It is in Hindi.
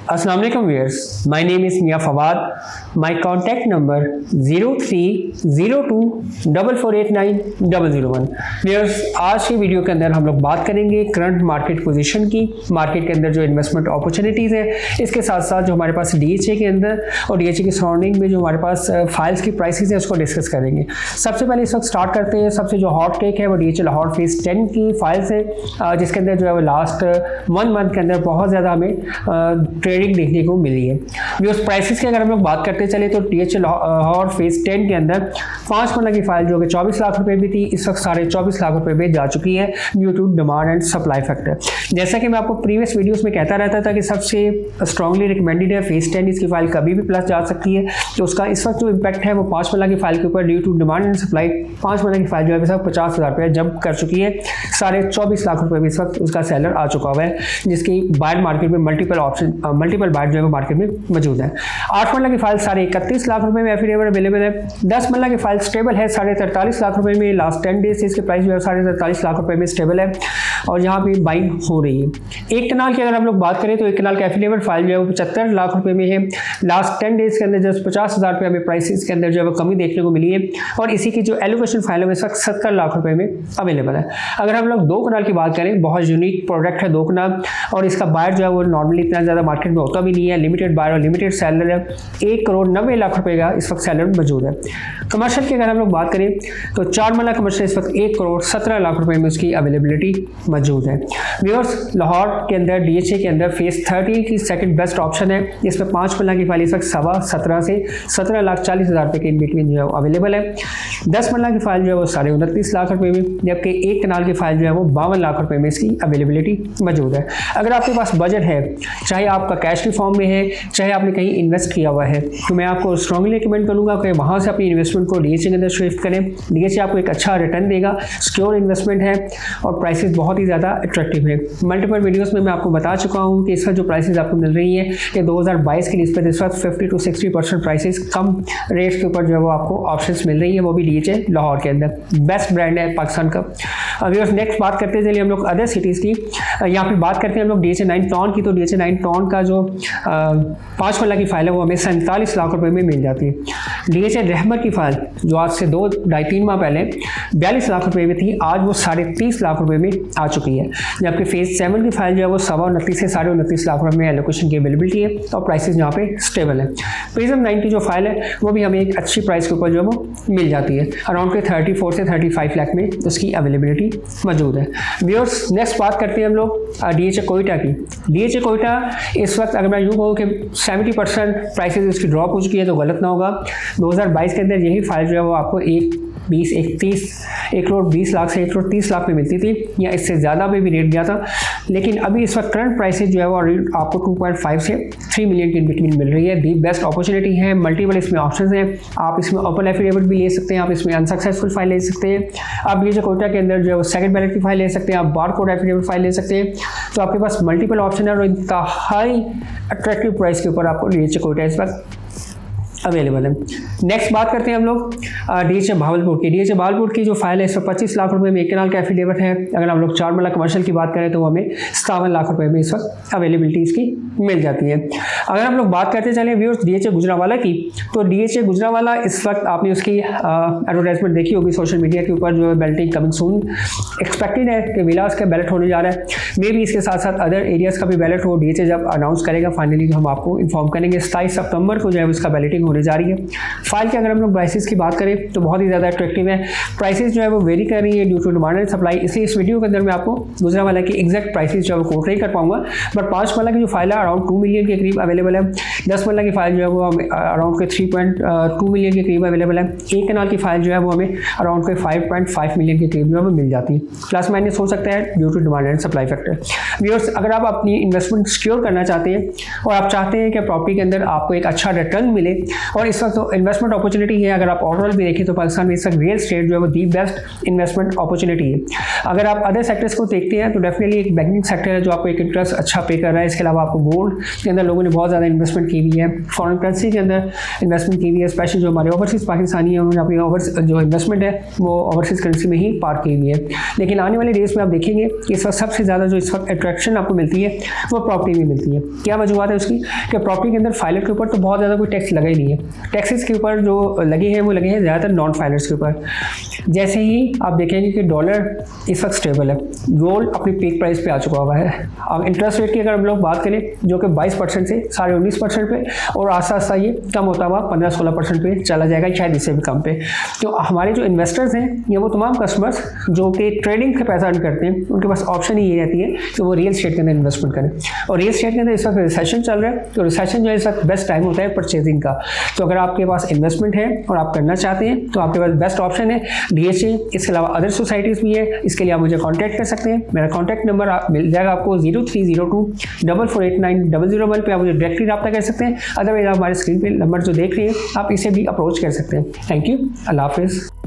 अस्सलाम वालेकुम viewers, my name is Mian Fawad. My contact number 0302448901। Viewers, आज की वीडियो के अंदर हम लोग बात करेंगे करंट मार्केट पोजीशन की, मार्केट के अंदर जो इन्वेस्टमेंट अपॉर्चुनिटीज़ हैं, इसके साथ साथ जो हमारे पास डीएचए के अंदर और डीएचए की सराउंडिंग में जो हमारे पास फाइल्स की प्राइसेस है उसको डिस्कस करेंगे। सबसे पहले इस वक्त स्टार्ट करते हैं। सबसे जो हॉट टेक है वो डीएचए लाहौर फेज 10 की फाइल्स है, जिसके अंदर जो है वो लास्ट 1 मंथ के अंदर बहुत ज़्यादा हमें ट्रेडिंग देखने को मिली है। व्यूअर्स, प्राइसेस की अगर हम लोग बात करते चले तो डीएचए लाहौर फेज 10 के अंदर 5 महीने की फाइल जो कि 24 लाख रुपए भी थी, इस वक्त 24.5 लाख रुपए पे जा चुकी है due to demand and supply factor. जैसा कि मैं आपको प्रीवियस वीडियोस में कहता रहता था कि सबसे स्ट्रांगली रिकमेंडेड है फेज 10, इसकी फाइल कभी भी प्लस जा सकती है। तो उसका इस वक्त जो इम्पैक्ट है वो 5 महीने की फाइल के ऊपर due to demand and supply 5 महीने की फाइल जो है 50,000 रुपये जब कर चुकी है। 24.5 लाख रुपए भी इस वक्त उसका सेलर आ चुका हुआ है, जिसकी बायर मार्केट में मल्टीपल बायर जो है मार्केट में मौजूद है। 8 महीने की फाइल 31.5 लाख रुपए में एफिडेविट अवेलेबल है। 10 महीने की फाइल स्टेबल है 43.5 लाख रुपए में। लास्ट 10 डेज से इसके प्राइस जो है 43.5 लाख रुपए में स्टेबल है और यहाँ पे बाइंग हो रही है। एक कनाल की अगर हम लोग बात करें तो एक कनाल का एफिडेविट फाइल जो है वो 75 लाख रुपए में है। लास्ट 10 डेज के अंदर जस्ट 50,000 रुपये हमें प्राइसेस के अंदर जो है वो कमी देखने को मिली है और इसी की जो एलोकेशन फाइल है इस वक्त 70 लाख रुपए में अवेलेबल है। अगर हम लोग 2 कनाल की बात करें, बहुत यूनिक प्रोडक्ट है 2 कनाल और इसका बायर जो है वो नॉर्मली इतना ज़्यादा मार्केट में होता भी नहीं है। लिमिटेड बायर और लिमिटेड सेलर है। 1 करोड़ 90 लाख रुपए का इस वक्त सेलर मौजूद है। कमर्शियल की अगर हम लोग बात करें तो 4 महीना कमर्शियल इस वक्त 1 करोड़ 17 लाख रुपए में उसकी अवेलेबिलिटी मौजूद है। व्यूअर्स, लाहौर के अंदर डीएचए के अंदर फेज 30 की सेकंड बेस्ट ऑप्शन है। इसमें 5 महीना की फाइल इस वक्त 17.5 से 17,40,000 रुपये के इन बिटवीन जो है अवेलेबल है। 10 महीना की फाइल जो है वो 29.5 लाख रुपये में, जबकि 1 कनाल की फाइल जो है वो 52 लाख रुपये में इसकी अवेलेबिलिटी मौजूद है। अगर आपके पास बजट है, चाहे आपका कैश की फॉर्म में है, चाहे आपने कहीं इन्वेस्ट किया हुआ है, तो मैं आपको स्ट्रांगली रिकमेंड करूंगा कि वहाँ से अपनी इन्वेस्टमेंट को डीएचए के अंदर शिफ्ट करें। डीएचए आपको एक अच्छा रिटर्न देगा, सिक्योर इन्वेस्टमेंट है और प्राइसेस बहुत ही ज़्यादा अट्रैक्टिव है। मल्टीपल वीडियोस में मैं आपको बता चुका हूँ कि इसका जो प्राइसेस आपको मिल रही है कि 2022 की निस्बत इस वक्त 50 to 60% प्राइसेस कम रेट्स के ऊपर जो है वो आपको ऑप्शंस मिल रही है, वो भी डीएचए लाहौर के अंदर। बेस्ट ब्रांड है पाकिस्तान का। अभी नेक्स्ट बात करते चलिए हम लोग अदर सिटीज़ की। यहाँ पे बात करते हैं हम लोग डीएचए 9 टॉन की। तो डीएचए 9 टॉन का जो 5 महीना की फाइल है वो हमें 47 लाख रुपए में मिल जाती है। डीएचए रहमर की फाइल जो आज से 2-2.5-3 माह पहले 42 लाख रुपए में थी, आज वो 30.5 लाख रुपए में आ चुकी है। जबकि फेज 7 की फाइल जो है वो 29 से 29.5 लाख रुपए में एलोकेशन की अवेलेबिलिटी है और प्राइसेस यहाँ पे स्टेबल है। प्रिज्म 9 की जो फाइल है वो भी हमें एक अच्छी प्राइस के ऊपर जो है वो मिल जाती है। अराउंड के 34 से 35 लाख में उसकी अवेलेबिलिटी मौजूद है। व्यूअर्स, नेक्स्ट बात करते हैं हम लोग डीएचए कोयटा की। डीएचए कोयटा इस वक्त अगर मैं यूँ कहूँ कि 70% प्राइसेस इसकी ड्रॉप हो चुकी है तो गलत ना होगा। 2022 के अंदर यही फाइल जो है वो आपको 1 करोड़ 20 लाख से 1 करोड़ 30 लाख में मिलती थी या इससे ज़्यादा पे भी रेट गया था। लेकिन अभी इस वक्त करंट प्राइसेस जो है वो आपको 2.5 से 3 मिलियन के बिटवीन मिल रही है। दी बेस्ट अपॉर्चुनिटी है। मल्टीपल इसमें ऑप्शंस हैं। आप इसमें ओपन एफिडेविट भी ले सकते हैं, आप इसमें अनसक्सेसफुल फाइल ले सकते हैं, आप डीएचए कोयटा के अंदर जो है वो सेकंड बैलेट की फाइल ले सकते हैं, आप बार कोड एफिडेविट फाइल ले सकते हैं। तो आपके पास मल्टीपल ऑप्शन है और इंतहाई अट्रैक्टिव प्राइस के ऊपर आपको डीएचए कोयटा इस वक्त अवेलेबल है। नेक्स्ट बात करते हैं हम लोग डीएचए भावलपुर की। डीएचए भावलपुर की जो फाइल है 125 लाख रुपए में 1 कनाल का एफिडेविट है। अगर हम लोग 4 महीना कमर्शियल की बात करें तो हमें 57 लाख रुपए में इस वक्त अवेलेबिलिटी इसकी मिल जाती है। अगर हम लोग बात करते चलें व्यूअर्स डीएचए गुजरांवाला की, तो डीएचए गुजरांवाला इस वक्त आपने उसकी एडवर्टाइजमेंट देखी होगी सोशल मीडिया के ऊपर, जो है बैलेटिंग कमिंग सून एक्सपेक्टेड है कि विलास का बैलेट होने जा रहा है। मे भी इसके साथ साथ अदर एरियाज का भी बैलेट हो। डीएचए जब अनाउंस करेगा फाइनली तो हम आपको इन्फॉर्म करेंगे। 27 सितंबर को जो है उसका बैलेटिंग होने जा रही है। फाइल की अगर हम लोग प्राइसेस की बात करें तो बहुत ही ज़्यादा अट्रैक्टिव है। प्राइसेस जो है वो वेरी कर रही है due to demand and supply, इसलिए इस वीडियो के अंदर मैं आपको गुजरांवाला की एग्जैक्ट प्राइसेस जो है वो कोट नहीं कर पाऊंगा। बट 5 महीना की जो फाइल है अराउंड 2 मिलियन के करीब अवेलेबल है। 10 महीना की फाइल जो है वो हमें अराउंड के 3.2 मिलियन के करीब अवेलेबल है। 1 कनाल की फाइल जो है वो हमें अराउंड के 5.5 मिलियन के करीब जो है वो मिल जाती है। प्लस माइनस हो सकता है due to demand and supply factor. Viewers, अगर आप अपनी इन्वेस्टमेंट सिक्योर करना चाहते हैं और आप चाहते हैं कि प्रॉपर्टी के अंदर आपको एक अच्छा रिटर्न मिले, और इस वक्त तो इन्वेस्टमेंट अपॉर्चुनिटी है, अगर आप ओवरऑल भी देखें तो पाकिस्तान में इस वक्त रियल स्टेट जो है वो दी बेस्ट इन्वेस्टमेंट अपॉर्चुनिटी है। अगर आप अदर सेक्टर्स को देखते हैं तो डेफिनेटली एक बैंकिंग सेक्टर है जो आपको एक इंटरेस्ट अच्छा पे कर रहा है। इसके अलावा आपको गोल्ड के अंदर लोगों ने बहुत ज़्यादा इन्वेस्टमेंट की हुई है, फॉरेन करेंसी के अंदर इन्वेस्टमेंट की हुई है, स्पेशली जो हमारे ओवरसीज़ पाकिस्तानी है उन्होंने अपनी जो इन्वेस्टमेंट है वो ओवरसीज़ करेंसी में ही पार्क की हुई है। लेकिन आने वाले डेज में आप देखेंगे कि इस वक्त सबसे ज़्यादा जो इस वक्त अट्रैक्शन आपको मिलती है वो प्रॉपर्टी में मिलती है। क्या वजूहत है उसकी कि प्रॉपर्टी के अंदर फाइलर के ऊपर तो बहुत ज़्यादा कोई टैक्स लगा ही नहीं है, टैक्सेस के ऊपर जो लगे हैं वो लगे हैं ज़्यादातर नॉन फाइलर्स के ऊपर। जैसे ही आप देखेंगे कि डॉलर इस वक्त स्टेबल है, गोल्ड अपनी पीक प्राइस पे आ चुका हुआ है। अब इंटरेस्ट रेट की अगर हम लोग बात करें जो कि 22% से 19.5% पे और आस्ता आस्ता ये कम होता हुआ 15-16% पे चला जाएगा, शायद इससे भी कम पे। तो हमारे जो इन्वेस्टर्स हैं ये वो तमाम कस्टमर्स जो कि ट्रेडिंग का पैसा अर्न करते हैं उनके पास ऑप्शन ही ये रहती है कि वो रियल स्टेट के अंदर इन्वेस्टमेंट करें। और रियल स्टेट के अंदर इस वक्त रिसेशन चल रहा है, तो रिसेशन जो है इस वक्त बेस्ट टाइम होता है परचेजिंग का। तो अगर आपके पास इन्वेस्टमेंट है और आप करना चाहते हैं तो आपके पास बेस्ट ऑप्शन है DHA। इसके अलावा अदर सोसाइटीज़ भी है, इसके लिए आप मुझे कॉन्टैक्ट कर सकते हैं। मेरा कॉन्टैक्ट नंबर मिल जाएगा आपको 0302448900 पे, आप मुझे डायरेक्टली रब्ता कर सकते हैं। अदरवाइज आप हमारे स्क्रीन पे नंबर जो देख रहे हैं आप इसे भी अप्रोच कर सकते हैं। थैंक यू, अल्लाह हाफिज़।